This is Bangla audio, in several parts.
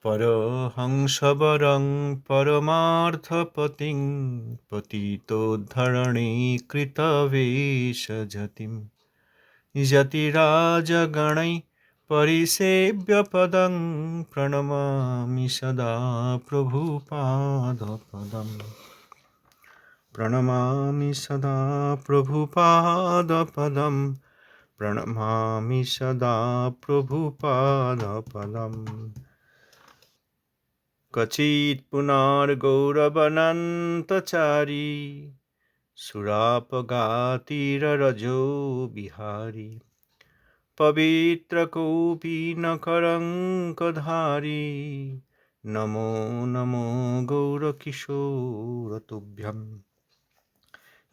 পরহংসবরং পরমার্থপতিং পতিতোদ্ধরণে কৃতবেশযতিম যতিরাজগণৈ পরিসেব্যপদং প্রণমামি সদা প্রভুপাদপদম প্রণমামি সদা প্রভুপাদপদম প্রণমামি সদা প্রভুপাদপদম क्वचित् पुनर्गौरवनन्तचारी सुरापगातिररजो विहारी पवित्रकौपीनकरङ्कधारी नमो नमो गौरकिशोरतुभ्यं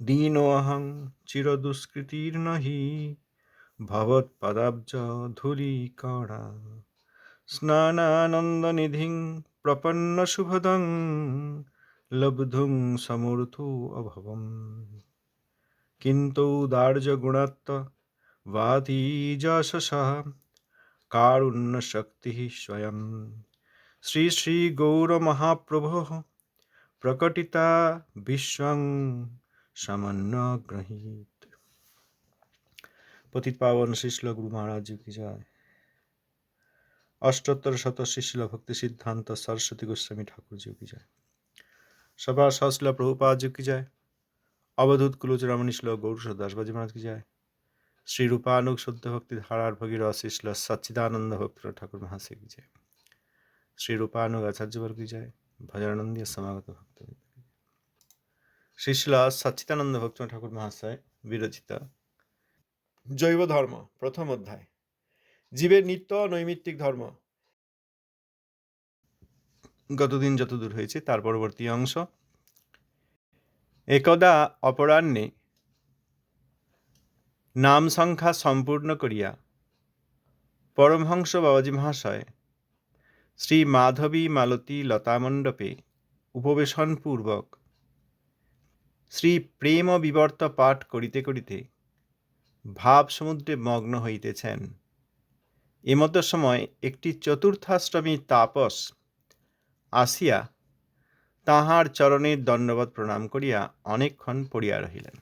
दीनोऽहं चिरदुष्कृतिर्नहि भवत्पदाब्ज धूलिकणा स्नानानन्दनिधिं प्रपन्नशुभदं लब्धुं समर्थो अभवम् किन्तु दार्जगुणत्वातीजशः कारुण्यशक्तिः स्वयं श्री श्री गौरमहाप्रभोः प्रकटिता विश्वं समन्वगृहीत। पतित पावन श्री श्रील गुरु महाराज जी की जय। अष्टोत्तर शत शिशिल भक्ति सिद्धांत सरस्वती गोस्वामी ठाकुर जी की जय। सभा सहशिल प्रभुपाद जी की जय। अवधूत कुलचूड़ामणि श्लोक गौर दास बाजी महाराज की जय। श्री रूपानुग शुद्ध भक्ति धारार भगीरथ श्रील सच्चिदानंद भक्त ठाकुर महाशय की जय। श्री रूपानुग आचार्य वर्ग की जय। भजनानंदी समागत भक्त श्रील सच्चिदानंद भक्त ठाकुर महाशय विरचित जैव धर्म प्रथम अध्याय জীবের নিত্য নৈমিত্তিক ধর্ম গতদিন যত দূর হয়েছে তার পরবর্তী অংশ। একদা অপরাহ্নে নাম সংখ্যা সম্পূর্ণ করিয়া পরমহংস বাবাজী মহাশয় শ্রী মাধবী মালতী লতামণ্ডপে উপবেশনপূর্বক শ্রী প্রেম বিবর্ত পাঠ করিতে করিতে ভাব সমুদ্রে মগ্ন হইতেছেন। এমত সময় একটি চতুর্থাশ্রমী তাপস আসিয়া তাহার চরণের দণ্ডবৎ প্রণাম করিয়া অনেকক্ষণ পড়িয়া রহিলেন।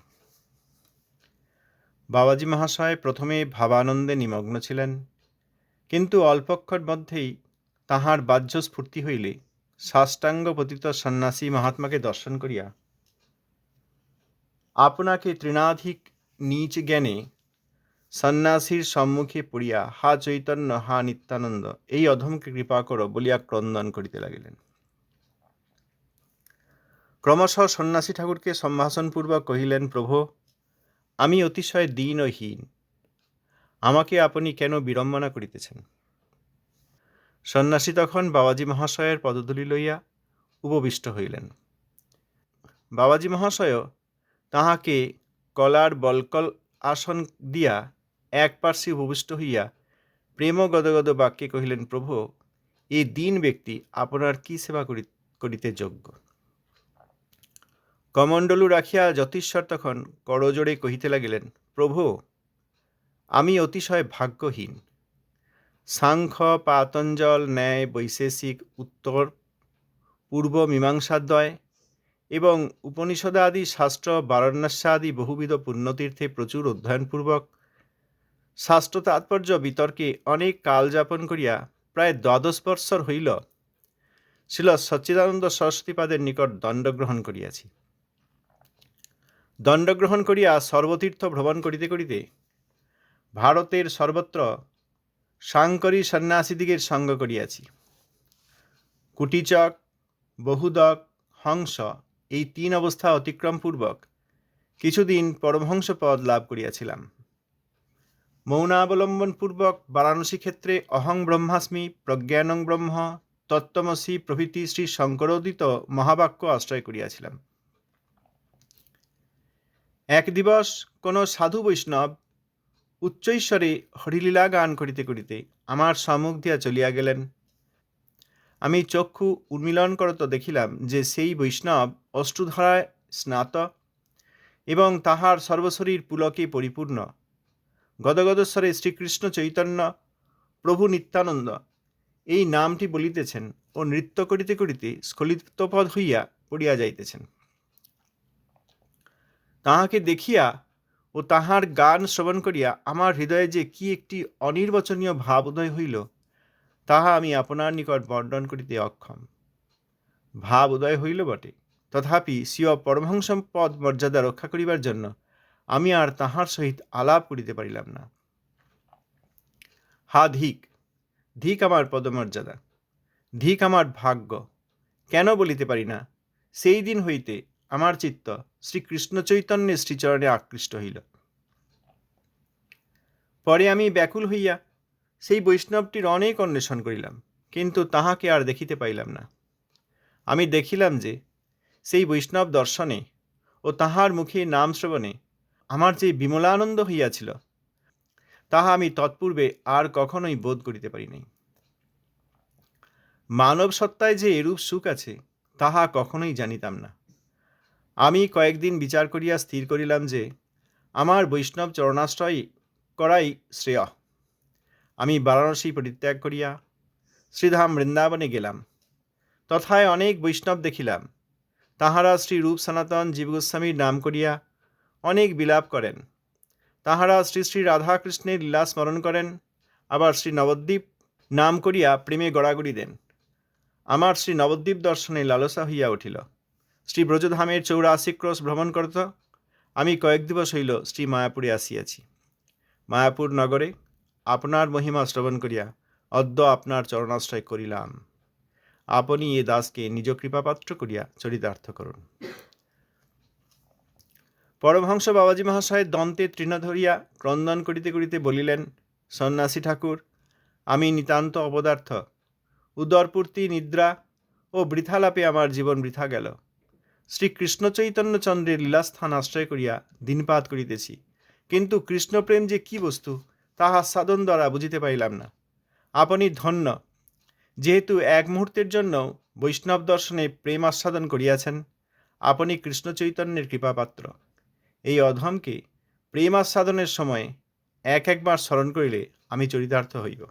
বাবাজী মহাশয় প্রথমে ভাবানন্দে নিমগ্ন ছিলেন, কিন্তু অল্পক্ষণ মধ্যেই তাহার বাহ্য স্ফূর্তি হইলে সাষ্টাঙ্গ পতিত সন্ন্যাসী মহাত্মাকে দর্শন করিয়া আপনাকে তৃণাধিক নীচ জ্ঞানে সন্ন্যাসীর সম্মুখে পড়িয়া হা চৈতন্য হা নিত্যানন্দ, এই অধমকে কৃপা করো বলিয়া ক্রন্দন করিতে লাগিলেন। ক্রমশ সন্ন্যাসী ঠাকুরকে সম্ভাষণপূর্বক কহিলেন, প্রভু, আমি অতিশয় দীন ও হীন, আমাকে আপনি কেন বিড়ম্বনা করিতেছেন? সন্ন্যাসী তখন বাবাজী মহাশয়ের পদধূলি লইয়া উপবিষ্ট হইলেন। বাবাজী মহাশয় তাহাকে কলার বলকল আসন দিয়া এক পার্শ্বে উপবিষ্ট হইয়া প্রেম গদগদ বাক্যে কহিলেন, প্রভু, এই দীন ব্যক্তি আপনার কি সেবা করিতে যোগ্য? কমণ্ডলু রাখিয়া যতীশ্বর তখন করজোড়ে কহিতে লাগিলেন, প্রভু, আমি অতিশয় ভাগ্যহীন। সাংখ্য পাতঞ্জল ন্যায় বৈশেষিক উত্তর পূর্ব মীমাংসাদ্বয় এবং উপনিষদাদি শাস্ত্র বারাণস্যাদি বহুবিধ পুণ্যতীর্থে প্রচুর অধ্যয়নপূর্বক শাস্ত্র তাৎপর্য বিতর্কে অনেক কাল যাপন করিয়া প্রায় 12 বৎসর হইল শ্রীল সচ্চিদানন্দ সরস্বতীপাদের নিকট দণ্ডগ্রহণ করিয়াছি। দণ্ডগ্রহণ করিয়া সর্বতীর্থ ভ্রমণ করিতে করিতে ভারতের সর্বত্র সাংকরী সন্ন্যাসীদিগের সঙ্গ করিয়াছি। কুটিচক, বহুদক, হংস এই 3 অবস্থা অতিক্রমপূর্বক কিছুদিন পরমহংস পদ লাভ করিয়াছিলাম। মৌনাবলম্বনপূর্বক বারাণসী ক্ষেত্রে অহং ব্রহ্মাস্মি, প্রজ্ঞানং ব্রহ্ম, তত্ত্বমসি প্রভৃতি শ্রী শঙ্করোদিত মহাবাক্য আশ্রয় করিয়াছিলাম। এক দিবস কোন সাধু বৈষ্ণব উচ্চৈশ্বরে হরিলীলা গান করিতে করিতে আমার সম্মুখ দিয়া চলিয়া গেলেন। আমি চক্ষু উন্মীলন করত দেখিলাম যে সেই বৈষ্ণব অশ্রুধারায় স্নাত এবং তাহার সর্বশরীর পুলকে পরিপূর্ণ। গদগদস্বরে শ্রীকৃষ্ণ চৈতন্য প্রভু নিত্যানন্দ এই নামটি বলিতেছেন ও নৃত্য করিতে করিতে স্খলিতপদ হইয়া পড়িয়া যাইতেছেন। তাহাকে দেখিয়া ও তাহার গান শ্রবণ করিয়া আমার হৃদয়ে যে কি একটি অনির্বচনীয় ভাব উদয় হইল, তাহা আমি আপনার নিকট বর্ণন করিতে অক্ষম। ভাব উদয় হইল বটে, তথাপি স্বীয় পরমহংস পদ মর্যাদা রক্ষা করিবার জন্য আমি আর তাহার সহিত আলাপ করিতে পারিলাম না। হা ধিক, ধিক আমার পদমর্যাদা, ধিক আমার ভাগ্য! কেন বলিতে পারি না, সেই দিন হইতে আমার চিত্ত শ্রীকৃষ্ণ চৈতন্যের শ্রীচরণে আকৃষ্ট হইল। পরে আমি ব্যাকুল হইয়া সেই বৈষ্ণবটির অনেক অন্বেষণ করিলাম, কিন্তু তাহাকে আর দেখিতে পাইলাম না। আমি দেখিলাম যে সেই বৈষ্ণব দর্শনে ও তাহার মুখে নাম শ্রবণে আমার যে বিমলানন্দ হইয়াছিল, তাহা আমি তৎপূর্বে আর কখনোই বোধ করিতে পারি নাই। মানব সত্তায় যে এরূপ সুখ আছে, তাহা কখনোই জানিতাম না। আমি কয়েকদিন বিচার করিয়া স্থির করিলাম যে আমার বৈষ্ণব চরণাশ্রয় করাই শ্রেয়। আমি বারাণসী পরিত্যাগ করিয়া শ্রীধাম বৃন্দাবনে গেলাম। তথায় অনেক বৈষ্ণব দেখিলাম। তাহারা শ্রী রূপ সনাতন জীব গোস্বামীর নাম করিয়া অনেক বিলাপ করেন। তাহারা শ্রী শ্রী রাধাকৃষ্ণের লীলা স্মরণ করেন, আবার শ্রী নবদ্বীপ নাম করিয়া প্রেমে গড়াগড়ি দেন। আমার শ্রী নবদ্বীপ দর্শনে লালসা হইয়া উঠিল। শ্রী ব্রজধামের 84 ক্রোশ ভ্রমণ করত আমি কয়েক দিবস হইল শ্রী মায়াপুরে আসিয়াছি। মায়াপুর নগরে আপনার মহিমা শ্রবণ করিয়া অদ্য আপনার চরণাশ্রয় করিলাম। আপনি এ দাসকে নিজ কৃপাপাত্র করিয়া চরিতার্থ করুন। পরমহংস বাবাজী মহাশয় দন্তে তৃণ ধরিয়া ক্রন্দন করিতে করিতে বলিলেন, সন্ন্যাসী ঠাকুর, আমি নিতান্ত অপদার্থ। উদরপূর্তি, নিদ্রা ও বৃথালাপে আমার জীবন বৃথা গেল। শ্রীকৃষ্ণ চৈতন্যচন্দ্রের লীলাস্থান আশ্রয় করিয়া দিনপাত করিতেছি, কিন্তু কৃষ্ণপ্রেম যে কি বস্তু তাহা সাধন দ্বারা বুঝিতে পারিলাম না। আপনি ধন্য, যেহেতু এক মুহূর্তের জন্য বৈষ্ণব দর্শনে প্রেম আস্বাদন করিয়াছেন। আপনি কৃষ্ণ চৈতন্যের কৃপাপাত্র। এই অধমকে প্রেম আস্বাদনের সময় একবার স্মরণ করিলে আমি চরিতার্থ হইব।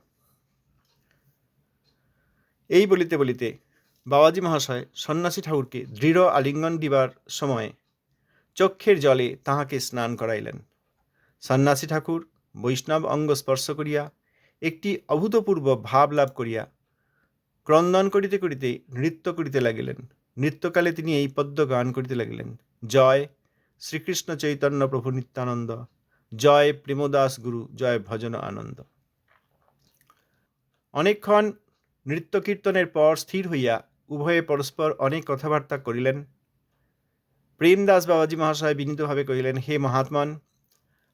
এই বলিতে বলিতে বাবাজী মহাশয় সন্ন্যাসী ঠাকুরকে দৃঢ় আলিঙ্গন দিবার সময় চক্ষের জলে তাহাকে স্নান করাইলেন। সন্ন্যাসী ঠাকুর বৈষ্ণব অঙ্গ স্পর্শ করিয়া একটি অভূতপূর্ব ভাব লাভ করিয়া ক্রন্দন করিতে করিতে নৃত্য করিতে লাগিলেন। নৃত্যকালে তিনি এই পদ্য গান করিতে লাগিলেন, জয় শ্রীকৃষ্ণ চৈতন্য প্রভু নিত্যানন্দ, জয় প্রেমদাস গুরু, জয় ভজন আনন্দ। অনেকক্ষণ নৃত্য কীর্তনের পর স্থির হইয়া উভয়ে পরস্পর অনেক কথাবার্তা করিলেন। প্রেমদাস বাবাজী মহাশয় বিনীতভাবে কহিলেন, হে মহাত্মন,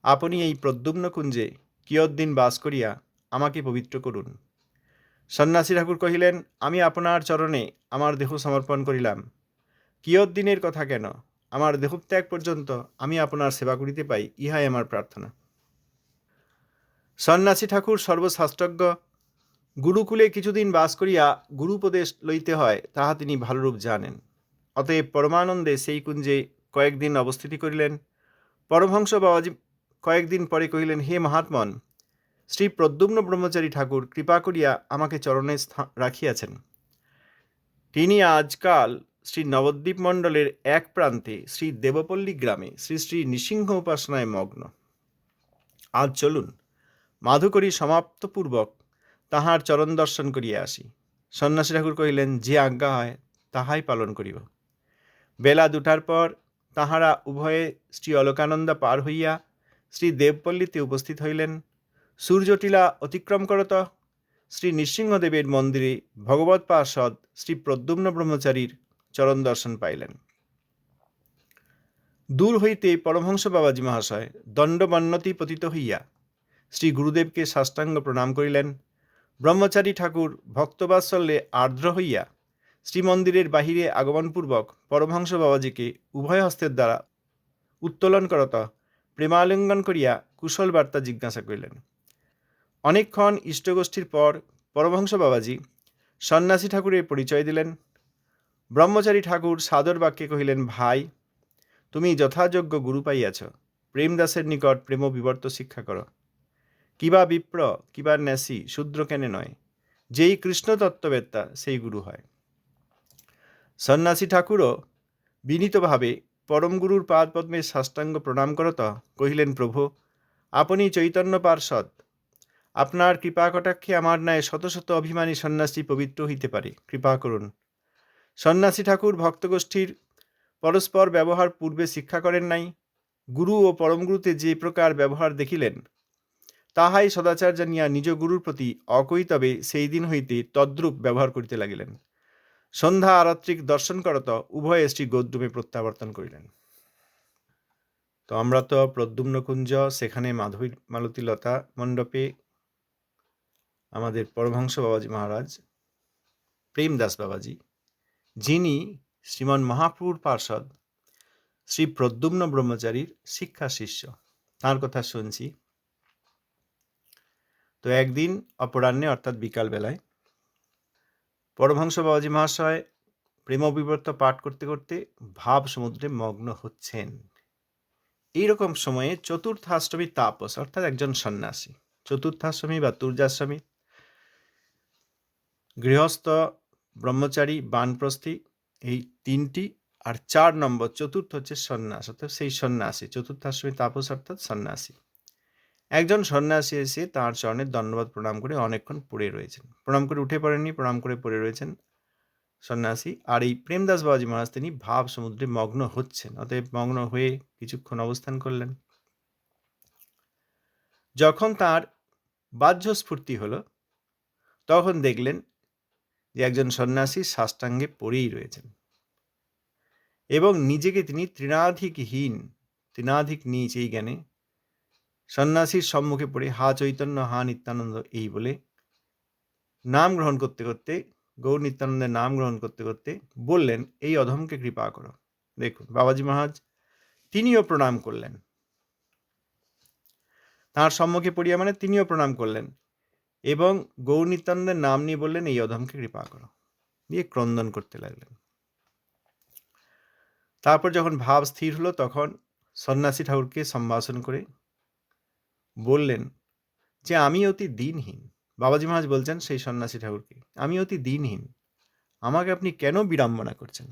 আপনি এই প্রদ্যুম্ন কুঞ্জে কিয়দ্দিন বাস করিয়া আমাকে পবিত্র করুন। সন্ন্যাসী ঠাকুর কহিলেন, আমি আপনার চরণে আমার দেহ সমর্পণ করিলাম। কিয়দ্দিনের কথা কেন, আমার দেহত্যাগ পর্যন্ত আমি আপনার সেবা করিতে পাই, ইহাই আমার প্রার্থনা। সন্ন্যাসী ঠাকুর সর্বশাস্ত্রজ্ঞ। গুরুকুলে কিছুদিন বাস করিয়া গুরুপদেশ লইতে হয় তাহা তিনি ভালোরূপ জানেন। অতএব পরমানন্দে সেই কুঞ্জে কয়েকদিন অবস্থিতি করিলেন। পরমহংস বাবাজী কয়েকদিন পরে কহিলেন, হে মহাত্মন, শ্রী প্রদ্যুম্ন ব্রহ্মচারী ঠাকুর কৃপা করিয়া আমাকে চরণে রাখিয়াছেন। তিনি আজকাল শ্রী নবদ্বীপ মণ্ডলের এক প্রান্তে শ্রী দেবপল্লী গ্রামে শ্রী শ্রী নৃসিংহ উপাসনায় মগ্ন। আজ চলুন মাধুকরী সমাপ্তপূর্বক তাহার চরণ দর্শন করিয়া আসি। সন্ন্যাসী ঠাকুর কহিলেন, যে আজ্ঞা হয় তাহাই পালন করিব। বেলা 2টার পর তাহারা উভয়ে শ্রী অলকানন্দা পার হইয়া শ্রী দেবপল্লীতে উপস্থিত হইলেন। সূর্যটিলা অতিক্রম করত শ্রী নৃসিংহদেবের মন্দিরে ভগবৎ পার্ষদ শ্রী প্রদ্যুম্ন ব্রহ্মচারীর চরণ দর্শন পাইলেন। দূর হইতে পরমহংস বাবাজী মহাশয় দণ্ডবন্নতি পতিত হইয়া শ্রী গুরুদেবকে সাষ্টাঙ্গ প্রণাম করিলেন। ব্রহ্মচারী ঠাকুর ভক্তবাৎসল্যে আর্দ্র হইয়া শ্রীমন্দিরের বাহিরে আগমনপূর্বক পরমহংস বাবাজীকে উভয় হস্তের দ্বারা উত্তোলন করত প্রেমালিঙ্গন করিয়া কুশল বার্তা জিজ্ঞাসা করিলেন। অনেকক্ষণ ইষ্টগোষ্ঠীর পর পরমহংস বাবাজী সন্ন্যাসী ঠাকুরের পরিচয় দিলেন। ব্রহ্মচারী ঠাকুর সাদর বাক্যে কহিলেন, ভাই, তুমি যথাযোগ্য গুরু পাইয়াছ, প্রেমদাসের নিকট প্রেম বিবর্ত শিক্ষা কর। কিবা বিপ্র, কিবা ন্যাসী, শূদ্র কেনে নয়, যেই কৃষ্ণ তত্ত্ববেত্তা সেই গুরু হয়। সন্ন্যাসী ঠাকুরও বিনীতভাবে পরমগুরুর পাদপদ্মে সাষ্টাঙ্গ প্রণাম করত কহিলেন, প্রভু আপনি চৈতন্য পার্ষদ, আপনার কৃপা কটাক্ষে আমার ন্যায় শত শত অভিমানী সন্ন্যাসী পবিত্র হইতে পারে, কৃপা করুন। সন্ন্যাসী ঠাকুর ভক্তগোষ্ঠীর পরস্পর ব্যবহার পূর্বে শিক্ষা করেন নাই। গুরু ও পরমগুরুতে যে প্রকার ব্যবহার দেখিলেন, তাহাই সদাচার জানিয়া নিজ গুরুর প্রতি অকৈতবে সেই দিন হইতে তদ্রূপ ব্যবহার করিতে লাগিলেন। সন্ধ্যা আরাত্রিক দর্শন করত উভয়ে শ্রী গৌতমে প্রত্যাবর্তন করিলেন। তো আমরা তো প্রদ্যুম্নকুঞ্জ, সেখানে মাধবী মালতী লতা মণ্ডপে আমাদের পরমহংস বাবাজি মহারাজ প্রেমদাস বাবাজি, যিনি শ্রীমন মহাপ্রভুর পার্ষদ শ্রী প্রদ্যুম্ন ব্রহ্মচারীর শিক্ষা শিষ্য, তাঁর কথা শুনছি। তো একদিন অপরাহ্নে অর্থাৎ বিকালবেলায় পরমহংস বাবাজি মহাশয় প্রেমবিবর্ত পাঠ করতে করতে ভাব সমুদ্রে মগ্ন হচ্ছেন। এইরকম সময়ে চতুর্থাশ্রমী তাপস অর্থাৎ একজন সন্ন্যাসী, চতুর্থাশ্রমী বা তুর্যাশ্রমী, গৃহস্থ, ব্রহ্মচারী, বানপ্রস্থী, এই তিনটি, আর 4 নম্বর চতুর্থ হচ্ছে সন্ন্যাস, অর্থাৎ সেই সন্ন্যাসী, চতুর্থাশ্রমী তাপস অর্থাৎ সন্ন্যাসী। একজন সন্ন্যাসী এসে তাঁর চরণে দণ্ডবত প্রণাম করে অনেকক্ষণ পড়ে রয়েছেন। প্রণাম করে উঠে পড়েননি, প্রণাম করে পড়ে রয়েছেন সন্ন্যাসী। আর এই প্রেমদাস বাবাজি মহারাজ তিনি ভাব সমুদ্রে মগ্ন হচ্ছেন, অতএব মগ্ন হয়ে কিছুক্ষণ অবস্থান করলেন। যখন তার বাহ্যস্ফূর্তি হলো, তখন দেখলেন যে একজন সন্ন্যাসী সাষ্টাঙ্গে পড়েই রয়েছেন এবং নিজেকে তিনি তৃণাধিক নীচ এই জ্ঞানে সন্ন্যাসীর সম্মুখে পড়ে হা চৈতন্য হা নিত্যানন্দ এই বলে নাম গ্রহণ করতে করতে, গৌর নিত্যানন্দের নাম গ্রহণ করতে করতে বললেন, এই অধমকে কৃপা করো। দেখুন বাবাজি মহারাজ তিনিও প্রণাম করলেন, তাঁর সম্মুখে পড়িয়া মানে তিনিও প্রণাম করলেন এবং গৌর নিত্যানন্দের নাম নিয়ে বললেন, এই অধমকে কৃপা করো, দিয়ে ক্রন্দন করতে লাগলেন। তারপর যখন ভাব স্থির হলো, তখন সন্ন্যাসী ঠাকুরকে সম্ভাষণ করে বললেন যে আমি অতি দিনহীন। বাবাজি মহারাজ বলছেন সেই সন্ন্যাসী ঠাকুরকে, আমি অতি দিনহীন, আমাকে আপনি কেন বিড়ম্বনা করছেন,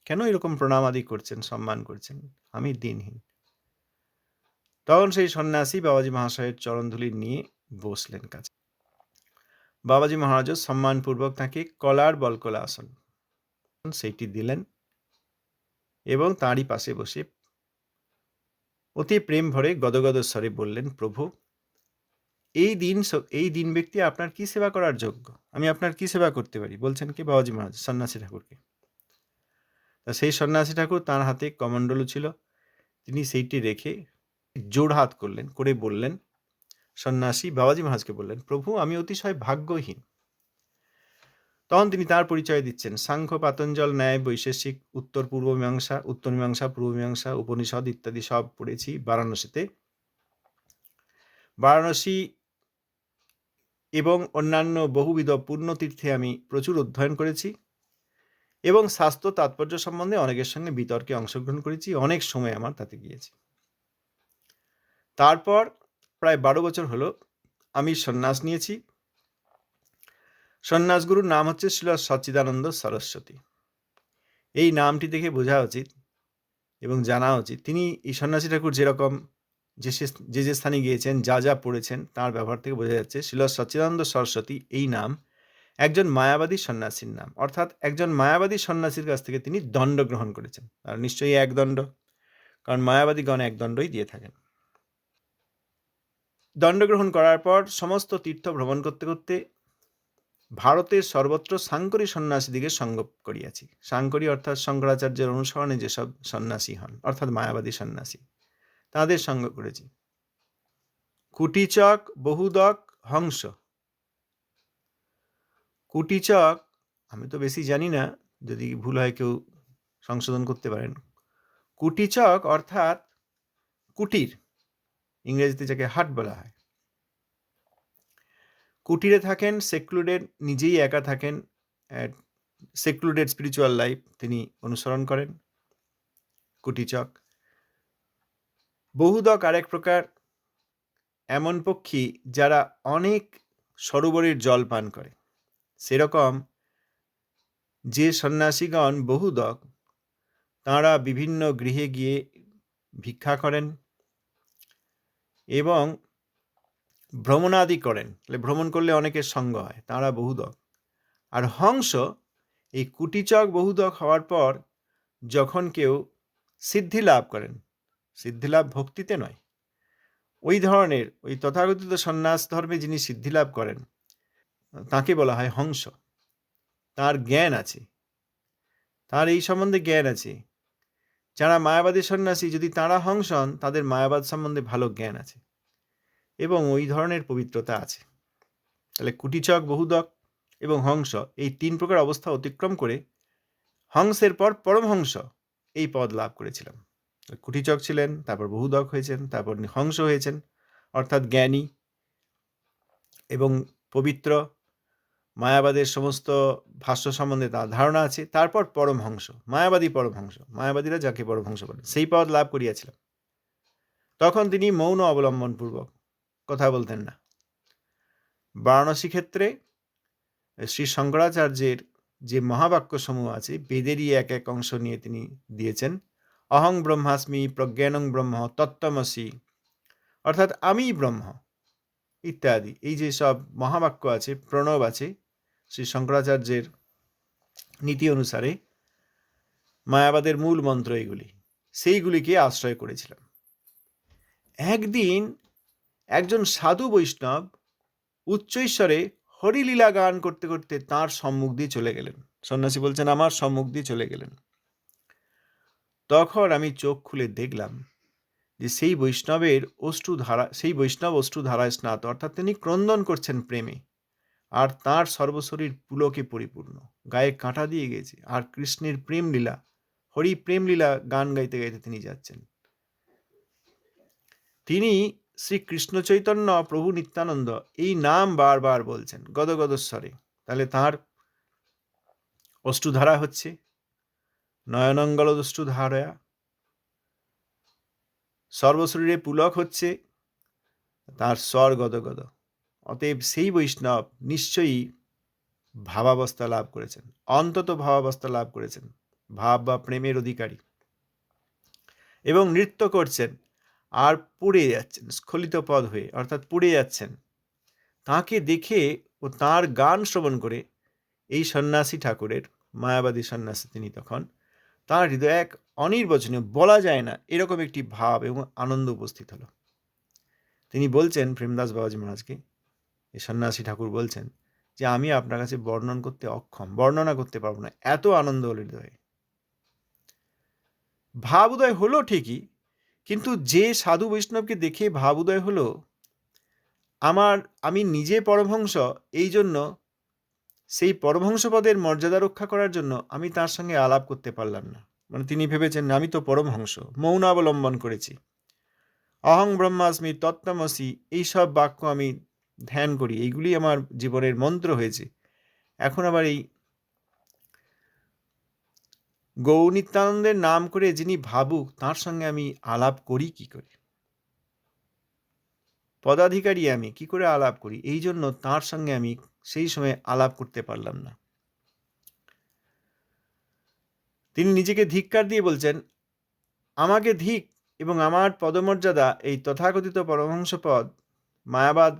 কেন এরকম প্রণাম আদি করছেন, সম্মান করছেন, আমি দিনহীন। তখন সেই সন্ন্যাসী বাবাজি মহাশয়ের চরণধুলি নিয়ে বসলেন কাছে। বাবাজি মহারাজও সম্মানপূর্বক তাকে কলার বলকলা আসন সেইটি দিলেন এবং তাঁরই পাশে বসে অতি প্রেম ভরে গদগদ স্বরে বললেন, প্রভু এই দিন ব্যক্তি আপনার কি সেবা করার যোগ্য, আমি আপনার কি সেবা করতে পারি? বলছেন কি? বাবাজি মহারাজ সন্ন্যাসী ঠাকুরকে। তা সেই সন্ন্যাসী ঠাকুর, তাঁর হাতে কমণ্ডলু ছিল, তিনি সেইটি রেখে জোড় হাত করলেন, করে বললেন, সন্ন্যাসী বাবাজি মহারাজকে বললেন, প্রভু আমি অতিশয় ভাগ্যহীন। তখন তিনি তার পরিচয় দিচ্ছেন, সাংখ্য, পাতঞ্জল, ন্যায়, বৈশেষিক, উত্তর মীমাংসা, পূর্ব মীমাংসা, উপনিষদ ইত্যাদি সব পড়েছি বারাণসীতে। বারাণসী এবং অন্যান্য বহুবিধ পুণ্যতীর্থে আমি প্রচুর অধ্যয়ন করেছি এবং শাস্ত্র তাৎপর্য সম্বন্ধে অনেকের সঙ্গে বিতর্কে অংশগ্রহণ করেছি, অনেক সময় আমার তাতে গিয়েছে। তারপর প্রায় 12 বছর হলো আমি সন্ন্যাস নিয়েছি। সন্ন্যাসগুরুর নাম হচ্ছে শ্রীল সচ্চিদানন্দ সরস্বতী। এই নামটি দেখে বোঝা উচিত এবং জানা উচিত তিনি, এই সন্ন্যাসী ঠাকুর যেরকম যে স্থানে গিয়েছেন, যা যা পড়েছেন, তার ব্যবহার থেকে বোঝা যাচ্ছে শ্রীল সচ্চিদানন্দ সরস্বতী এই নাম একজন মায়াবাদী সন্ন্যাসীর নাম, অর্থাৎ একজন মায়াবাদী সন্ন্যাসীর কাছ থেকে তিনি দণ্ড গ্রহণ করেছেন। আর নিশ্চয়ই এক দণ্ড, কারণ মায়াবাদীগণ এক দণ্ডই দিয়ে থাকেন। দণ্ড গ্রহণ করার পর সমস্ত তীর্থ ভ্রমণ করতে করতে ভারতের সর্বত্র সাংকরী সন্ন্যাসীদিকে সঙ্গ করিয়াছি। সাংকরী অর্থাৎ শঙ্করাচার্যের অনুসরণে যেসব সন্ন্যাসী হন, অর্থাৎ মায়াবাদী সন্ন্যাসী, তাদের সঙ্গ করেছি। কুটিচক, বহুদক, হংস। কুটিচক আমি তো বেশি জানি না, যদি ভুল হয় কেউ সংশোধন করতে পারেন। কুটিচক অর্থাৎ কুটির, ইংরেজিতে যাকে হাট বলা হয়। কুটিরে থাকেন, সেক্লুডেড, নিজেই একা থাকেন, সেক্লুডেড স্পিরিচুয়াল লাইফ তিনি অনুসরণ করেন, কুটিচক। বহুদক আরেক প্রকার, এমন পক্ষী যারা অনেক সরোবরের জল পান করে, সেরকম যে সন্ন্যাসীগণ বহুদক, তাঁরা বিভিন্ন গৃহে গিয়ে ভিক্ষা করেন এবং ভ্রমণাদি করেন। ভ্রমণ করলে অনেকের সঙ্গ হয়, তাঁরা বহুদক। আর হংস এই কুটিচক বহুদক হওয়ার পর যখন কেউ সিদ্ধি লাভ করেন, সিদ্ধিলাভ ভক্তিতে নয়, ওই ধরনের ওই তথাকথিত সন্ন্যাস ধর্মে যিনি সিদ্ধিলাভ করেন তাকে বলা হয় হংস। তার জ্ঞান আছে, তার এই সম্বন্ধে জ্ঞান আছে। যারা মায়াবাদী সন্ন্যাসী, যদি তাঁরা হংস হন, তাদের মায়াবাদ সম্বন্ধে ভালো জ্ঞান আছে এবং ওই ধরনের পবিত্রতা আছে। তাহলে কুটিচক, বহুদক এবং হংস এই 3 প্রকার অবস্থা অতিক্রম করে হংসের পর পরমহংস এই পদ লাভ করেছিলাম। কুটিচক ছিলেন, তারপর বহুদক হয়েছেন, তারপর হংস হয়েছেন, অর্থাৎ জ্ঞানী এবং পবিত্র, মায়াবাদের সমস্ত ভাষ্য সম্বন্ধে তার ধারণা আছে, তারপর পরমহংস, মায়াবাদী পরমহংস, মায়াবাদীরা যাকে পরমহংস বলেন, সেই পদ লাভ করিয়াছিলাম। তখন তিনি মৌন অবলম্বন পূর্বক কথা বলতেন না। বারাণসী ক্ষেত্রে শ্রী শঙ্করাচার্যের যে মহাবাক্য সমূহ আছে, বেদেরই এক এক অংশ নিয়ে তিনি দিয়েছেন। অহং ব্রহ্মাস্মি, প্রজ্ঞানং ব্রহ্ম, তত্ত্বমসি, অর্থাৎ আমি ব্রহ্ম ইত্যাদি, এই যে সব মহাবাক্য আছে, প্রণব আছে, শ্রী শঙ্করাচার্যের নীতি অনুসারে মায়াবাদের মূল মন্ত্র এগুলি, সেইগুলিকে আশ্রয় করেছিলাম। একদিন একজন সাধু বৈষ্ণব উচ্চৈশ্বরে হরিলীলা গান করতে করতে তাঁর সম্মুখ দিয়ে চলে গেলেন। সন্ন্যাসী বলছেন, আমার সম্মুখ দিয়ে চলে গেলেন। তখন আমি চোখ খুলে দেখলাম যে সেই বৈষ্ণব অশ্রুধারায় স্নাত, অর্থাৎ তিনি ক্রন্দন করছেন প্রেমে, আর তাঁর সর্বশরীর পুলকে পরিপূর্ণ, গায়ে কাঁটা দিয়ে গেছে, আর কৃষ্ণের প্রেম লীলা, হরি প্রেম লীলা গান গাইতে গাইতে তিনি যাচ্ছেন। তিনি শ্রী কৃষ্ণ চৈতন্য প্রভু নিত্যানন্দ এই নাম বারবার বলছেন গদগদ স্বরে। তাহলে তাঁর অশ্রুধারা হচ্ছে, নয়নঙ্গল অশ্রুধারয়া, সর্বশরীরে পুলক হচ্ছে, তার স্বর গদগদ। অতএব সেই বৈষ্ণব নিশ্চয়ই ভাবাবস্থা লাভ করেছেন, অন্তত ভাবাবস্থা লাভ করেছেন, ভাব বা প্রেমের অধিকারী, এবং নৃত্য করছেন আর পুড়ে যাচ্ছেন স্খলিত পদ হয়ে, অর্থাৎ পুড়ে যাচ্ছেন। তাকে দেখে ও তাঁর গান শ্রবণ করে এই সন্ন্যাসী ঠাকুরের, মায়াবাদী সন্ন্যাসী তিনি, তখন তাঁর হৃদয়ে এক অনির্বচনীয়, বলা যায় না এরকম একটি ভাব এবং আনন্দ উপস্থিত হলো। তিনি বলছেন, প্রেমদাস বাবাজি মহারাজকে এই সন্ন্যাসী ঠাকুর বলছেন যে আমি আপনার কাছে বর্ণনা করতে পারবো না, এত আনন্দ হলো হৃদয়ে। ভাব উদয় হলো ঠিকই, কিন্তু যে সাধু বৈষ্ণবকে দেখে ভাব উদয় হলো, আমি নিজে পরমহংস, এই জন্য সেই পরমহংস পদের মর্যাদা রক্ষা করার জন্য আমি তার সঙ্গে আলাপ করতে পারলাম না। মানে তিনি ভেবেছেন আমি তো পরমহংস, মৌন অবলম্বন করেছি, অহং ব্রহ্মাস্মি, তত্ত্বমসি, এইসব বাক্য আমি ধ্যান করি, এইগুলি আমার জীবনের মন্ত্র হয়েছে। এখন আবার এই গৌর নিত্যানন্দের নাম করে যিনি ভাবুক, তার সঙ্গে আমি আলাপ করি কি করে? পদাধিকারী আমি, কি করে আলাপ করি? এই জন্য তার সঙ্গে আমি সেই সময় আলাপ করতে পারলাম না। তিনি নিজেকে ধিক্কার দিয়ে বলছেন, আমাকে ধিক এবং আমার পদমর্যাদা, এই তথাকথিত পরমহংস পদ, মায়াবাদ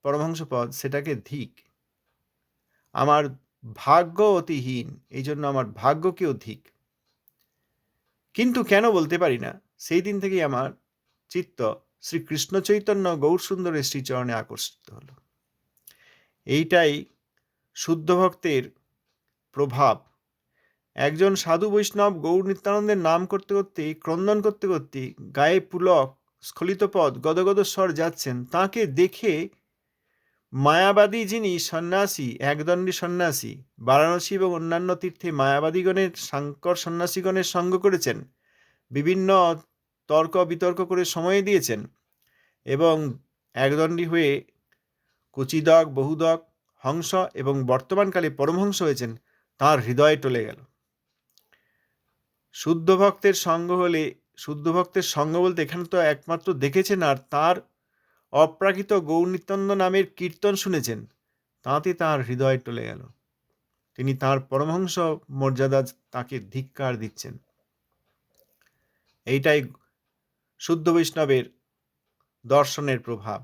পরমহংস পদ, সেটাকে ধিক। আমার ভাগ্য অতিহীন, এই জন্য আমার ভাগ্যকেও ধিক। কিন্তু কেন বলতে পারি না, সেই দিন থেকেই আমার চিত্ত শ্রী কৃষ্ণ চৈতন্য গৌর সুন্দরের শ্রীচরণে আকর্ষিত হলো। এইটাই শুদ্ধ ভক্তের প্রভাব। একজন সাধু বৈষ্ণব গৌর নিত্যানন্দের নাম করতে করতে, ক্রন্দন করতে করতে, গায়ে পুলক, স্খলিত পদ, গদগদ স্বর যাচ্ছেন, তাকে দেখে মায়াবাদী যিনি সন্ন্যাসী, একদণ্ডী সন্ন্যাসী, বারাণসী এবং অন্যান্য তীর্থে মায়াবাদীগণের, সাংকর সন্ন্যাসীগণের সঙ্গ করেছেন, বিভিন্ন তর্ক বিতর্ক করে সময় দিয়েছেন, এবং একদণ্ডী হয়ে কুচিদক, বহুদক, হংস এবং বর্তমানকালে পরমহংস হয়েছেন, তাঁর হৃদয়ে টলে গেল। শুদ্ধ ভক্তের সঙ্গ হলে, শুদ্ধ ভক্তের সঙ্গ বলতে এখানে তো একমাত্র দেখেছেন আর তার অপ্রাকৃত গৌর নিত্যানন্দ নামের কীর্তন শুনেছেন, তাতে তাঁর হৃদয় টলে গেল। তিনি তাঁর পরমহংস মর্যাদা তাকে ধিক্কার দিচ্ছেন। এইটাই শুদ্ধ বৈষ্ণবের দর্শনের প্রভাব।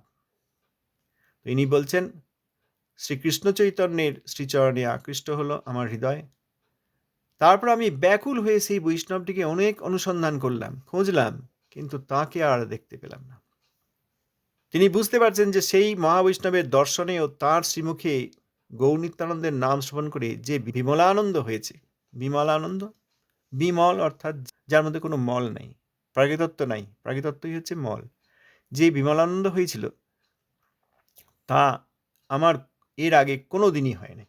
ইনি বলছেন, শ্রীকৃষ্ণ চৈতন্যের শ্রীচরণে আকৃষ্ট হলো আমার হৃদয়। তারপর আমি ব্যাকুল হয়ে সেই বৈষ্ণবটিকে অনেক অনুসন্ধান করলাম, খুঁজলাম, কিন্তু তাকে আর দেখতে পেলাম না। তিনি বুঝতে পারছেন যে সেই মহাবৈষ্ণবের দর্শনে ও তাঁর শ্রীমুখে গৌরনিত্যানন্দের নাম শ্রবণ করে যে বিমলানন্দ হয়েছে, বিমলানন্দ, বিমল অর্থাৎ যার মধ্যে কোনো মল নেই, প্রাকৃতত্ব নাই, প্রাকৃতত্বই হচ্ছে মল, যে বিমলানন্দ হয়েছিল তা আমার এর আগে কোনো দিনই হয়নি।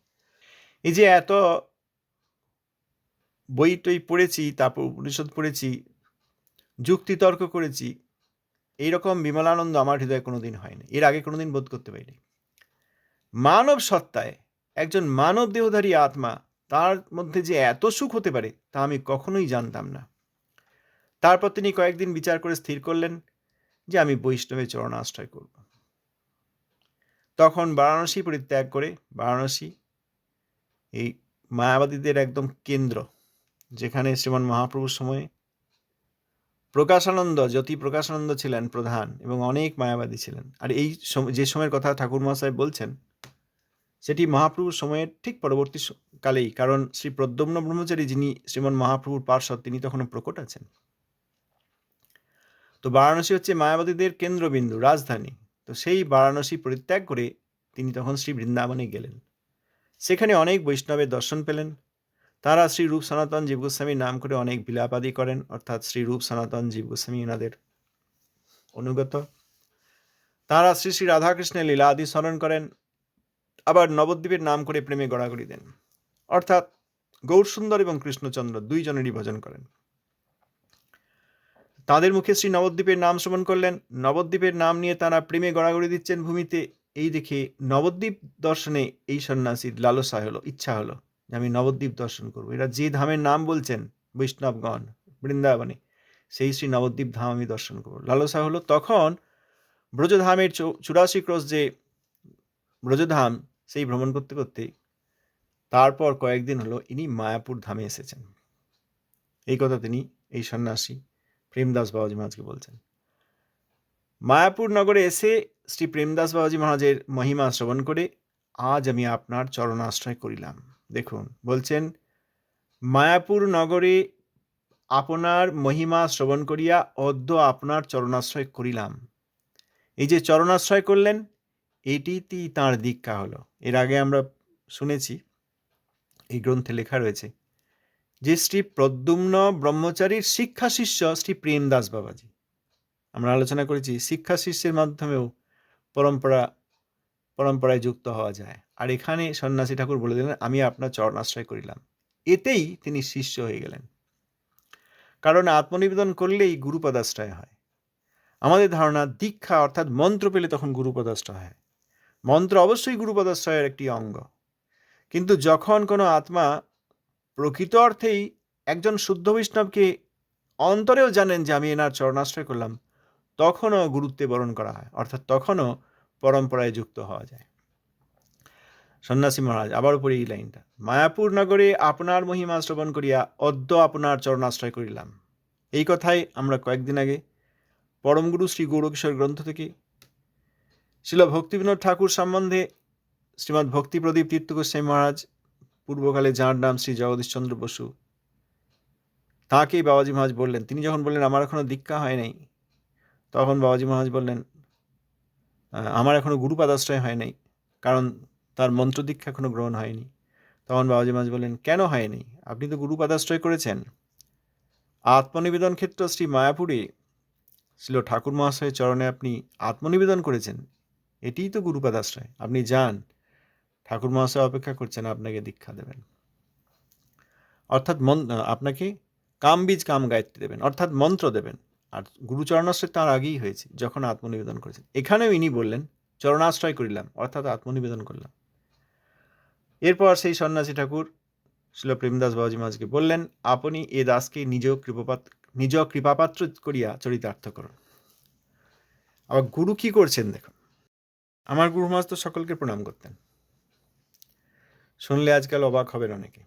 এই যে এত বই টই পড়েছি, তারপর উপনিষদ পড়েছি, যুক্তিতর্ক করেছি, এইরকম বিমলানন্দ আমার হৃদয়ে কোনোদিন হয়নি, এর আগে কোনোদিন বোধ করতে পারিনি। মানব সত্তায় একজন মানব দেহধারী আত্মা, তার মধ্যে যে এত সুখ হতে পারে তা আমি কখনোই জানতাম না। তারপর তিনি কয়েকদিন বিচার করে স্থির করলেন যে আমি বৈষ্ণবের চরণ আশ্রয় করব। তখন বারাণসী পরিত্যাগ করে, বারাণসী এই মায়াবাদীদের একদম কেন্দ্র, যেখানে শ্রীমান মহাপ্রভুর সময়ে প্রকাশানন্দ, জ্যোতি প্রকাশানন্দ ছিলেন প্রধান এবং অনেক মায়াবাদী ছিলেন। আর এই যে সময়ের কথা ঠাকুর মহাশয় বলছেন সেটি মহাপ্রভুর সময়ের ঠিক পরবর্তী কালেই, কারণ শ্রী প্রদ্যুম্ন ব্রহ্মচারী যিনি শ্রীমান মহাপ্রভুর পার্শ্বদ, তিনি তখনও প্রকট আছেন। তো বারাণসী হচ্ছে মায়াবাদীদের কেন্দ্রবিন্দু, রাজধানী। তো সেই বারাণসী পরিত্যাগ করে তিনি তখন শ্রী বৃন্দাবনে গেলেন। সেখানে অনেক বৈষ্ণবের দর্শন পেলেন। তারা শ্রী রূপ সনাতন জীব গোস্বামীর নাম করে অনেক বিলাপাদি করেন, অর্থাৎ শ্রী রূপ সনাতন জীব গোস্বামী এনাদের অনুগত। তারা শ্রী শ্রী রাধাকৃষ্ণের লীলা আদি স্মরণ করেন, আবার নবদ্বীপের নাম করে প্রেমে গড়াগড়ি দেন, অর্থাৎ গৌরসুন্দর এবং কৃষ্ণচন্দ্র দুইজনেরই ভজন করেন। তাদের মুখে শ্রী নবদ্বীপের নাম শ্রবণ করলেন, নবদ্বীপের নাম নিয়ে তারা প্রেমে গড়াগড়ি দিচ্ছেন ভূমিতে। এই দেখে নবদ্বীপ দর্শনে এই সন্ন্যাসীর লালসা হলো, ইচ্ছা হলো যে আমি নবদ্বীপ দর্শন করবো। এরা যে ধামের নাম বলছেন বৈষ্ণবগণ বৃন্দাবনে, সেই শ্রী নবদ্বীপ ধাম আমি দর্শন করবো, লালসা হলো। তখন ব্রজধামের 84 ক্রোশ যে ব্রজধাম, সেই ভ্রমণ করতে করতে তারপর কয়েকদিন হলো ইনি মায়াপুর ধামে এসেছেন। এই কথা তিনি এই সন্ন্যাসী প্রেমদাস বাবাজি মহারাজকে বলছেন। মায়াপুর নগরে এসে শ্রী প্রেমদাস বাবাজি মহারাজের মহিমা শ্রবণ করে আজ আমি আপনার চরণাশ্রয় করিলাম। দেখুন বলছেন, মায়াপুর নগরে আপনার মহিমা শ্রবণ করিয়া অদ্য আপনার চরণাশ্রয় করিলাম। এই যে চরণাশ্রয় করলেন, এটিতেই তাঁর দীক্ষা হলো। এর আগে আমরা শুনেছি, এই গ্রন্থে লেখা রয়েছে যে শ্রী প্রদ্যুম্ন ব্রহ্মচারীর শিক্ষা শিষ্য শ্রী প্রেমদাস বাবাজি। আমরা আলোচনা করেছি শিক্ষা শিষ্যের মাধ্যমেও পরম্পরায় যুক্ত হওয়া যায়। আর এখানে সন্ন্যাসী ঠাকুর বলে দিলেন আমি আপনার চরণাশ্রয় করিলাম, এতেই তিনি শিষ্য হয়ে গেলেন। কারণ আত্মনিবেদন করলেই গুরুপদাশ্রয় হয়। আমাদের ধারণা দীক্ষা অর্থাৎ মন্ত্র পেলে তখন গুরুপদাশ্রয় হয়। মন্ত্র অবশ্যই গুরুপদাশ্রয়ের একটি অঙ্গ, কিন্তু যখন কোনো আত্মা প্রকৃত অর্থেই একজন শুদ্ধ বৈষ্ণবকে অন্তরেও জানেন যে আমি এনার চরণাশ্রয় করলাম, তখনও গুরুত্বে বরণ করা হয়, অর্থাৎ তখনও পরম্পরায় যুক্ত হওয়া যায়। সন্ন্যাসী মহারাজ আবার উপরে এই লাইনটা, মায়াপুর নগরে আপনার মহিমা শ্রবণ করিয়া অদ্য আপনার চরণাশ্রয় করিলাম। এই কথাই আমরা কয়েকদিন আগে পরমগুরু শ্রী গৌরকিশোর গ্রন্থ থেকে শিল ভক্তিবিনোদ ঠাকুর সম্বন্ধে শ্রীমদ্ ভক্তি প্রদীপ তীর্থ গোস্বামী মহারাজ, পূর্বকালে যাঁর নাম শ্রী জগদীশচন্দ্র বসু, তাঁকেই বাবাজি মহারাজ বললেন। তিনি যখন বললেন আমার এখনো দীক্ষা হয় নাই, তখন বাবাজি মহারাজ বললেন আমার এখনো গুরুপাদাশ্রয় হয় নাই, কারণ তার মন্ত্র দীক্ষা এখনো গ্রহণ হয়নি। তখন বাবাজি মহারাজ বললেন কেন হয়নি, আপনি তো গুরুপাদাশ্রয় করেছেন। আত্মনিবেদন ক্ষেত্র শ্রী মায়াপুরে ছিল ঠাকুর মহাশয়ের চরণে আপনি আত্মনিবেদন করেছেন, এটিই তো গুরুপাদাশ্রয়। আপনি যান, ঠাকুর মহাশয় অপেক্ষা করছেন, আপনাকে দীক্ষা দেবেন, অর্থাৎ আপনাকে কাম বীজ কাম গায়ত্রী দেবেন, অর্থাৎ মন্ত্র দেবেন। আর গুরুচরণাশ্রয় তার আগেই হয়েছে, যখন আত্মনিবেদন করেছেন। এখানেও ইনি বললেন চরণাশ্রয় করিলাম, অর্থাৎ আত্মনিবেদন করলাম। এরপর সেই সন্ন্যাসী ঠাকুর শিল প্রেমদাস বাবাজি মহারাজকে বললেন আপনি এ দাসকে নিজ কৃপাপাত্র করিয়া চরিতার্থ করুন। আবার গুরু কি করছেন দেখুন, আমার গুরু মহারাজ তো সকলকে প্রণাম করতেন, শুনলে আজকাল অবাক হবেন অনেকে।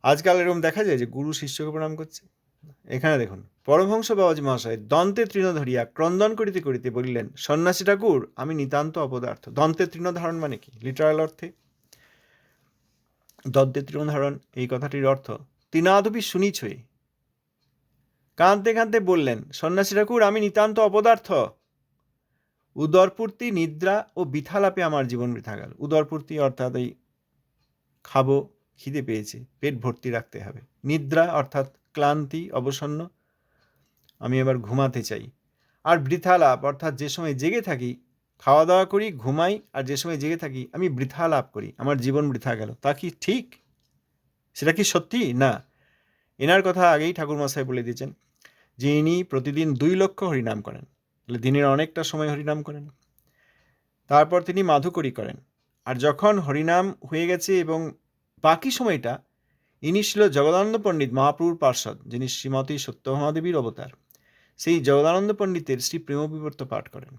আজকাল এরকম দেখা যায় যে গুরু শিষ্যকে প্রণাম করছে। এখানে দেখুন, পরমহংস বাবাজি মহাশয় দন্তে তৃণ ধরিয়া ক্রন্দন করিতে করিতে বলিলেন, সন্ন্যাসী ঠাকুর, আমি নিতান্ত অপদার্থ। দন্তে তৃণ ধারণ মানে কি? লিটারাল অর্থে দন্তে তৃণ ধারণ এই কথাটির অর্থ তৃণাদপি শুনিছই। কাঁদতে কাঁদতে বললেন, সন্ন্যাসী ঠাকুর, আমি নিতান্ত অপদার্থ। উদরপূর্তি, নিদ্রা ও বৃথালাপে আমার জীবন বৃথা গেল। উদরপূর্তি অর্থাৎ এই খাবো, খিদে পেয়েছে, পেট ভর্তি রাখতে হবে। নিদ্রা অর্থাৎ ক্লান্তি, অবসন্ন, আমি এবার ঘুমাতে চাই। আর বৃথা লাভ অর্থাৎ যে সময় জেগে থাকি, খাওয়া দাওয়া করি, ঘুমাই, আর যে সময় জেগে থাকি আমি বৃথা লাভ করি, আমার জীবন বৃথা গেল। তা কি ঠিক? সেটা কি সত্যি? না। এনার কথা আগেই ঠাকুরমশাই বলে দিয়েছেন যে ইনি প্রতিদিন 2 লক্ষ হরিনাম করেন, তাহলে দিনের অনেকটা সময় হরিনাম করেন। তারপর তিনি মাধুকরী করেন। আর যখন হরিনাম হয়ে গেছে এবং বাকি সময়টা ইনি ছিল জগদানন্দ পণ্ডিত মহাপ্রভুর পার্ষদ, যিনি শ্রীমতী সত্যভামাদেবীর অবতার, সেই জগদানন্দ পণ্ডিতের শ্রী প্রেমবিবর্ত পাঠ করেন।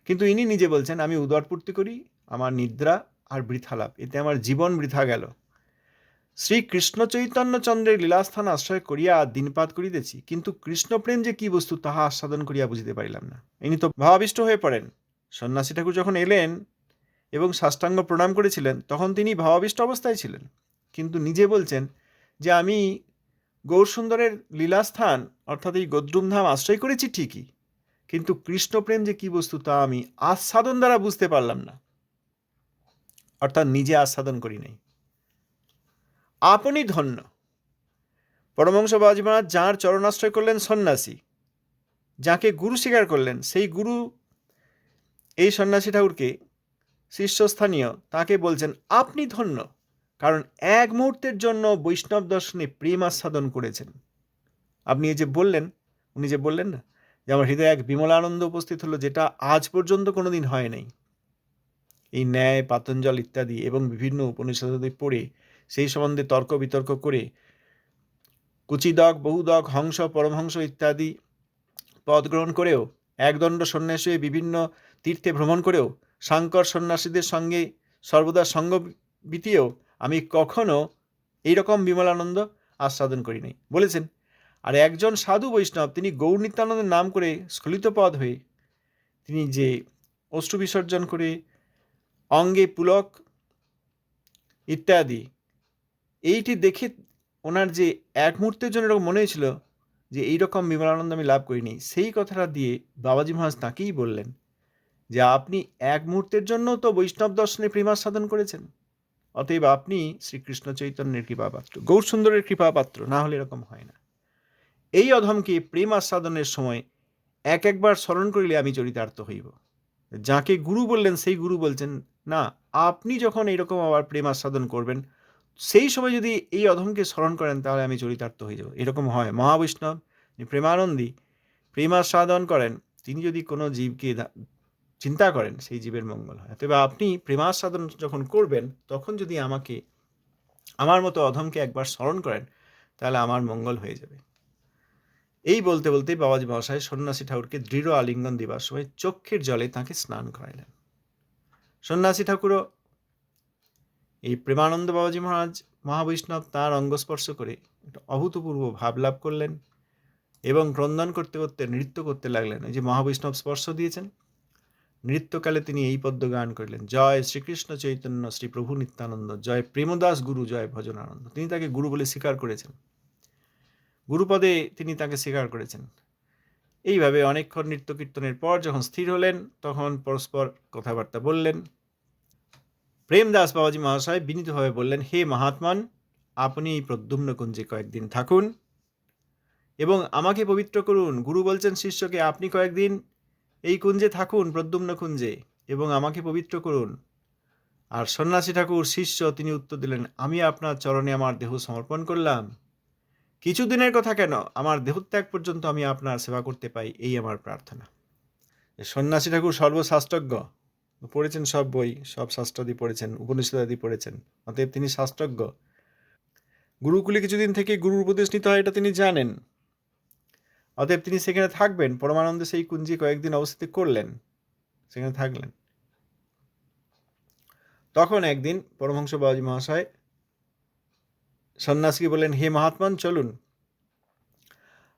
কিন্তু ইনি নিজে বলছেন, আমি উদরপূর্তি করি, আমার নিদ্রা আর বৃথালাপ, এতে আমার জীবন বৃথা গেল। শ্রী কৃষ্ণ চৈতন্য চন্দ্রের লীলাস্থান আশ্রয় করিয়া দিনপাত করিতেছি, কিন্তু কৃষ্ণপ্রেম যে কি বস্তু তাহা আস্বাদন করিয়া বুঝিতে পারিলাম না। ইনি তো ভাবাবিষ্ট হয়ে পড়েন। সন্ন্যাসী ঠাকুর যখন এলেন এবং সাষ্টাঙ্গ প্রণাম করেছিলেন, তখন তিনি ভাবাবিষ্ট অবস্থায় ছিলেন, কিন্তু নিজে বলছেন যে আমি গৌরসুন্দরের লীলাস্থান অর্থাৎ এই গদ্রুমধাম আশ্রয় করেছি ঠিকই, কিন্তু কৃষ্ণপ্রেম যে কি বস্তু তা আমি আস্বাদন দ্বারা বুঝতে পারলাম না, অর্থাৎ নিজে আস্বাদন করি নাই। আপনি ধন্য। পরমহংস বাবাজী মহারাজ যাঁর চরণাশ্রয় করলেন সন্ন্যাসী, যাকে গুরু স্বীকার করলেন, সেই গুরু এই সন্ন্যাসী ঠাকুরকে শীর্ষস্থানীয় তাকে বলছেন আপনি ধন্য, কারণ এক মুহূর্তের জন্য বৈষ্ণব দর্শনে প্রেম আস্বাদন করেছেন। আপনি এই যে বললেন, উনি যে বললেন না যে আমার হৃদয়ে এক বিমলানন্দ উপস্থিত হলো, যেটা আজ পর্যন্ত কোনোদিন হয় নাই। এই ন্যায়, পাতঞ্জল ইত্যাদি এবং বিভিন্ন উপনিষদাদি পড়ে সেই সম্বন্ধে তর্ক বিতর্ক করে কুচিদক, বহুদক, হংস, পরমহংস ইত্যাদি পদ গ্রহণ করেও, একদণ্ড সন্ন্যাসী হয়ে বিভিন্ন তীর্থে ভ্রমণ করেও, সাংকর সন্ন্যাসীদের সঙ্গে সর্বদা সঙ্গ বিতিয়েও আমি কখনো এইরকম বিমলানন্দ আস্বাদন করি নাই বলেছেন। আর একজন সাধু বৈষ্ণব তিনি গৌর নিত্যানন্দের নাম করে স্খলিত পদ হয়ে তিনি যে অশ্রু বিসর্জন করে অঙ্গে পুলক ইত্যাদি, এইটি দেখে ওনার যে এক মুহূর্তের জন্য এরকম মনে হয়েছিল যে এইরকম বিমলানন্দ আমি লাভ করিনি, সেই কথাটা দিয়ে বাবাজি মহারাজ তাঁকেই বললেন যে আপনি এক মুহূর্তের জন্য তো বৈষ্ণব দর্শনে প্রেমাস্বাদন করেছেন, অতএব আপনি শ্রীকৃষ্ণ চৈতন্যের কৃপাপাত্র, গৌর সুন্দরের কৃপাপাত্র, না হলে এরকম হয় না। এই অধমকে প্রেম আস্বাদনের সময় একবার স্মরণ করিলে আমি চরিতার্থ হইব। যাকে গুরু বললেন সেই গুরু বলছেন না, আপনি যখন এইরকম আবার প্রেম আস্বাদন করবেন সেই সময় যদি এই অধমকে স্মরণ করেন তাহলে আমি চরিতার্থ হয়ে যাব। এরকম হয়। মহাবৈষ্ণব প্রেমানন্দী প্রেমাস্বাদন করেন, তিনি যদি কোনো জীবকে চিন্তা করেন সেই জীবের মঙ্গল হয়। তবে আপনি প্রেমাস্বাদন যখন করবেন তখন যদি আমাকে, আমার মতো অধমকে একবার স্মরণ করেন তাহলে আমার মঙ্গল হয়ে যাবে। এই বলতে বলতে বাবাজি মহাশয় সন্ন্যাসী ঠাকুরকে দৃঢ় আলিঙ্গন দেবার সময় চক্ষের জলে তাঁকে স্নান করাইলেন। সন্ন্যাসী ঠাকুরও এই প্রেমানন্দ বাবাজি মহারাজ মহাবৈষ্ণব তাঁর অঙ্গস্পর্শ করে একটা অভূতপূর্ব ভাব লাভ করলেন এবং ক্রন্দন করতে করতে নৃত্য করতে লাগলেন। এই যে মহাবৈষ্ণব স্পর্শ দিয়েছেন, নৃত্যকালে তিনি এই পদ্য গান করলেন, জয় শ্রীকৃষ্ণ চৈতন্য শ্রী প্রভু নিত্যানন্দ, জয় প্রেমদাস গুরু, জয় ভজনানন্দ। তিনি তাকে গুরু বলে স্বীকার করেছেন, গুরুপদে তিনি তাকে স্বীকার করেছেন। এইভাবে অনেকক্ষণ নৃত্য কীর্তনের পর যখন স্থির হলেন তখন পরস্পর কথাবার্তা বললেন। প্রেমদাস বাবাজি মহাশয় বিনীতভাবে বললেন, হে মহাত্মান, আপনি এই প্রদ্যুম্ন কুঞ্জে কয়েকদিন থাকুন এবং আমাকে পবিত্র করুন। গুরু বলছেন শিষ্যকে, আপনি কয়েকদিন এই কুঞ্জে থাকুন, প্রদ্যুম্ন কুঞ্জে, এবং আমাকে পবিত্র করুন। আর সন্ন্যাসী ঠাকুর শিষ্য তিনি উত্তর দিলেন, আমি আপনার চরণে আমার দেহ সমর্পণ করলাম, কিছুদিনের কথা কেন, আমার দেহত্যাগ পর্যন্ত আমি আপনার সেবা করতে পাই, এই আমার প্রার্থনা। সন্ন্যাসী ঠাকুর সর্বশাস্ত্রজ্ঞ, পড়েছেন সব বই, সব শাস্ত্রাদি পড়েছেন, উপনিষদাদি পড়েছেন, অতএব তিনি শাস্ত্রজ্ঞ। গুরুকুলে কিছুদিন থেকে গুরুর উপদেশ নিতে হয় এটা তিনি জানেন, অতএব তিনি সেখানে থাকবেন। পরমানন্দে সেই কুঞ্জে কয়েকদিন অবস্থিত করলেন, সেখানে থাকলেন। তখন একদিন পরমহংস বাবাজি মহাশয় সন্ন্যাসীকে বললেন, হে মহাত্মান, চলুন,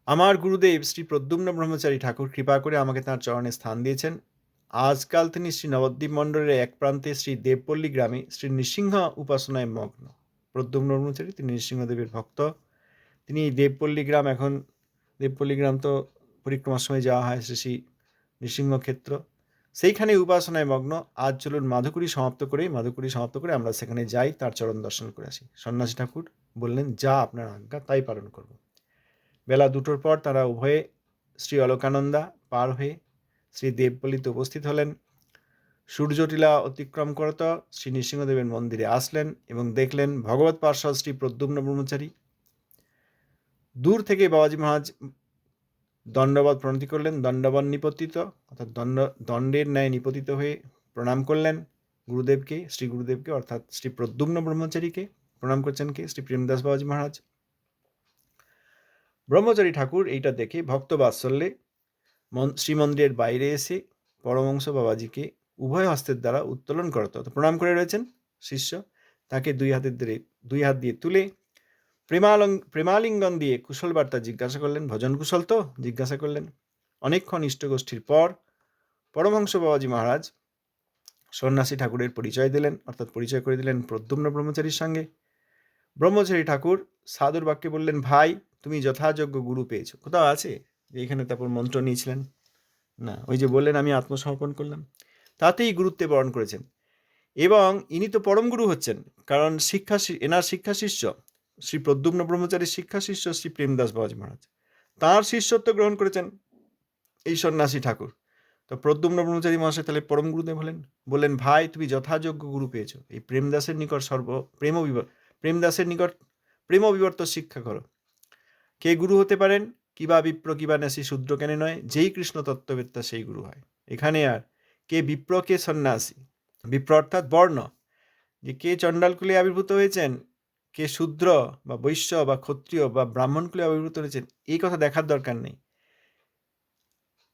আমার গুরুদেব শ্রী প্রদ্যুম্ন ব্রহ্মচারী ঠাকুর কৃপা করে আমাকে তাঁর চরণে স্থান দিয়েছেন। আজকাল তিনি শ্রী নবদ্বীপ মণ্ডলের এক প্রান্তে শ্রী দেবপল্লী গ্রামে শ্রী নৃসিংহ উপাসনায় মগ্ন। প্রদ্যুম্ন ব্রহ্মচারী তিনি নৃসিংহদেবের ভক্ত। তিনি দেবপল্লী গ্রাম, এখন দেবপল্লী গ্রাম তো পরিক্রমার সময় যাওয়া হয় শ্রী নৃসিংহ ক্ষেত্র, সেইখানে উপাসনায় মগ্ন। আজ চলুন মাধুকরী সমাপ্ত করে আমরা সেখানে যাই, তার চরণ দর্শন করে আসি। সন্ন্যাসী ঠাকুর বললেন, যা আপনার আজ্ঞা, তাই পালন করব। বেলা 2টোর পর তারা উভয়ে শ্রী অলকানন্দা পার হয়ে শ্রী দেবপল্লীতে উপস্থিত হলেন। সূর্যটিলা অতিক্রম করত শ্রী নৃসিংহদেবের মন্দিরে আসলেন এবং দেখলেন ভগবত পার্ষদ শ্রী প্রদ্যুম্ন ব্রহ্মচারী। দূর থেকে বাবাজি মহারাজ দণ্ডবত প্রণতি করলেন, দণ্ডবত নিপতিত অর্থাৎ দণ্ডের ন্যায় নিপতিত হয়ে প্রণাম করলেন গুরুদেবকে, শ্রী গুরুদেবকে অর্থাৎ শ্রী প্রদ্যুম্ন ব্রহ্মচারীকে প্রণাম করছেন কে? শ্রী প্রেমদাস বাবাজি মহারাজ। ব্রহ্মচারী ঠাকুর এইটা দেখে ভক্ত বাৎসল্যে শ্রীমন্দিরের বাইরে এসে পরমহংস বাবাজিকে উভয় হস্তের দ্বারা উত্তোলন করত, প্রণাম করে রয়েছেন শিষ্য। তাকে দুই হাত দিয়ে তুলে প্রেমালিঙ্গন দিয়ে কুশল বার্তা জিজ্ঞাসা করলেন। ভজন কুশল তো? জিজ্ঞাসা করলেন। অনেকক্ষণ ইষ্টগোষ্ঠীর পর পরমহংস বাবাজি মহারাজ সন্ন্যাসী ঠাকুরের পরিচয় দিলেন, অর্থাৎ পরিচয় করে দিলেন প্রদ্যুম্ন ব্রহ্মচারীর সঙ্গে। ব্রহ্মচারী ঠাকুর সাদর বাক্যে বললেন, ভাই, তুমি যথাযোগ্য গুরু পেয়েছো। কোথাও আছে যে এখানে তারপর মন্ত্র নিয়েছিলেন? না, ওই যে বললেন আমি আত্মসমর্পণ করলাম, তাতেই গুরুত্বে বরণ করেছেন। এবং ইনি তো পরম গুরু হচ্ছেন, কারণ এনার শিক্ষা শিষ্য শ্রী প্রদ্যুম্ন ব্রহ্মচারীর শিক্ষা শিষ্য শ্রী প্রেমদাস বাবাজি মহারাজ, তাঁর শিষ্যত্ব গ্রহণ করেছেন এই সন্ন্যাসী ঠাকুর। তো প্রদ্যুম্ন ব্রহ্মচারী মহাশয় তাহলে পরম গুরুদেব হলেন। বললেন, ভাই, তুমি যথাযোগ্য গুরু পেয়েছো, এই প্রেমদাসের নিকট প্রেমদাসের নিকট প্রেম বিবর্ত শিক্ষা করো। কে গুরু হতে পারেন? কিবা বিপ্র কিবা ন্যাসী শূদ্র কেন নয়, যেই কৃষ্ণ তত্ত্ববেত্তা সেই গুরু হয়। এখানে আর কে বিপ্র কে সন্ন্যাসী, বিপ্র অর্থাৎ বর্ণ, যে কে চণ্ডালকুলে আবির্ভূত হয়েছেন, কে শূদ্র বা বৈশ্য বা ক্ষত্রিয় বা ব্রাহ্মণকুলে আবির্ভূত হয়েছেন, এই কথা দেখার দরকার নেই।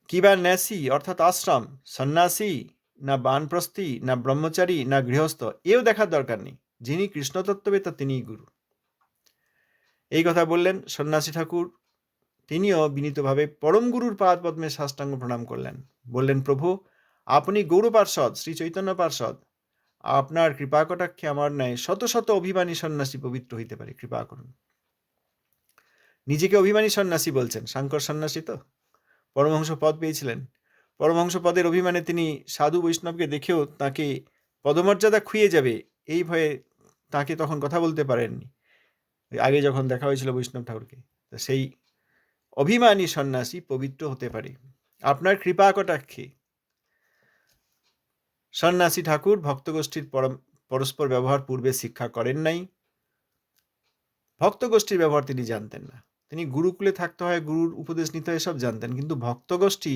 কিবা ন্যাসী অর্থাৎ আশ্রম, সন্ন্যাসী না বানপ্রস্থী না ব্রহ্মচারী না গৃহস্থ, এও দেখার দরকার নেই। যিনি কৃষ্ণতত্ত্ববেত্তা তিনিই গুরু। এই কথা বললেন সন্ন্যাসী ঠাকুর। তিনিও বিনীতভাবে পরম গুরুর পাদ পদ্মে সাষ্টাঙ্গ প্রণাম করলেন। বললেন, প্রভু, আপনি গৌর পার্ষদ, শ্রী চৈতন্য পার্ষদ, আপনার কৃপা কটাক্ষে আমার ন্যায় শত শত অভিমানী সন্ন্যাসী পবিত্র হইতে পারে, কৃপা করুন। নিজেকে অভিমানী সন্ন্যাসী বলছেন, সাংকর সন্ন্যাসী তো পরমহংস পদ পেয়েছিলেন। পরমহংস পদের অভিমানে তিনি সাধু বৈষ্ণবকে দেখেও তাকে পদমর্যাদা খুইয়ে যাবে এই ভয়ে তাকে তখন কথা বলতে পারেননি, আগে যখন দেখা হয়েছিল বৈষ্ণব ঠাকুরকে। তো সেই অভিমানী সন্ন্যাসী পবিত্র হতে পারে আপনার কৃপা কটাক্ষে। সন্ন্যাসী ঠাকুর ভক্তগোষ্ঠীর পরস্পর ব্যবহার পূর্বে শিক্ষা করেন নাই। ভক্তগোষ্ঠীর ব্যবহার তিনি জানতেন না। তিনি গুরুকুলে থাকতে হয়, গুরুর উপদেশ নিতে হয়, সব জানতেন, কিন্তু ভক্তগোষ্ঠী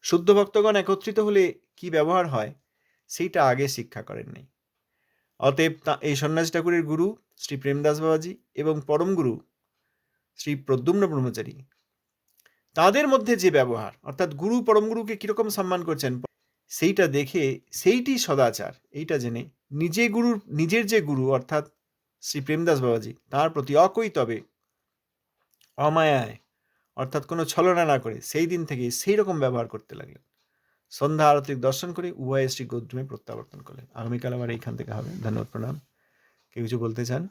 শুদ্ধ ভক্তগণ একত্রিত হলে কি ব্যবহার হয় সেইটা আগে শিক্ষা করেন নাই। অতএব এই সন্ন্যাসী ঠাকুরের গুরু শ্রী প্রেমদাস বাবাজি এবং পরম গুরু শ্রী প্রদ্যুম্ন ব্রহ্মচারী, তাদের মধ্যে যে ব্যবহার, অর্থাৎ গুরু পরম গুরুকে কিরকম সম্মান করছেন, সেইটা দেখে সেইটি সদাচার, এইটা জেনে নিজের যে গুরু অর্থাৎ শ্রী প্রেমদাস বাবাজি, তার প্রতি অকৈতবে অমায়ায় অর্থাৎ কোনো ছলনা না করে সেই দিন থেকে সেই রকম ব্যবহার করতে লাগলেন। সন্ধ্যা আরতির দর্শন করে উভয়ে শ্রী গোদ্রুমে প্রত্যাবর্তন করলেন। আগামীকাল আবার এইখান থেকে হবে। ধন্যবাদ, প্রণাম। কেউ কিছু বলতে চান?